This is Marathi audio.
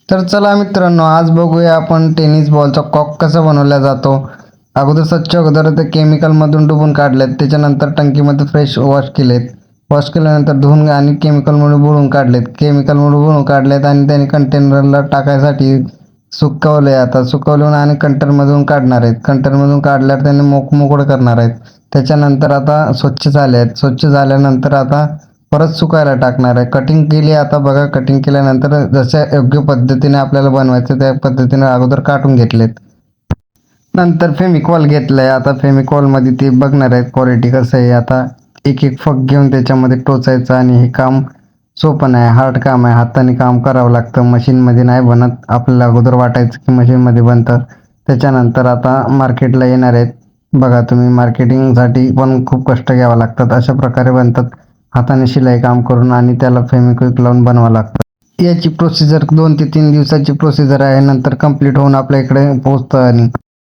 तर चला मित्रांनो, आज बघूया आपण टेनिस बॉलचा कॉक कसा बनवला जातो. अगोदर ते केमिकलमधून डुबून काढलेत, त्याच्यानंतर टंकीमध्ये फ्रेश वॉश केलेत. वॉश केल्यानंतर धुवून आणि केमिकलमुळे बुडवून काढलेत. केमिकलमुळे बुडवून काढलेत आणि त्याने कंटेनरला टाकायसाठी सुकवले. आता सुकवून आणि कंटेनरमधून काढणार आहेत. कंटेनरमधून काढल्यावर त्याने मोकळं करणार आहेत. त्याच्यानंतर आता स्वच्छ झाले आहेत. स्वच्छ झाल्यानंतर आता परत सुकायला टाकणार आहे. कटिंग केली. आता बघा, कटिंग केल्यानंतर जशा योग्य पद्धतीने आपल्याला बनवायचं त्या पद्धतीने अगोदर काढून घेतलेत. नंतर फेमिकॉल घेतलंय. आता फेमिकॉलमध्ये ते बघणार आहेत क्वालिटी कसं आहे. आता एक एक फक घेऊन त्याच्यामध्ये टोचायचं आणि हे काम सोपं नाही, हार्ड काम आहे. हाताने काम करावं लागतं, मशीनमध्ये नाही बनत. आपल्याला अगोदर वाटायचं की मशीनमध्ये बनतं. त्याच्यानंतर आता मार्केटला येणार आहेत. बघा तुम्ही, मार्केटिंगसाठी पण खूप कष्ट घ्यावं लागतात. अशा प्रकारे बनतात हाताने शिलाई काम करून आणि त्याला फेमिक्विक लावून बनवावं लागतं. याची प्रोसिजर 2 ते 3 दिवसाची प्रोसिजर आहे. नंतर कंप्लीट होऊन आपल्या इकडे पोहोचतं. आणि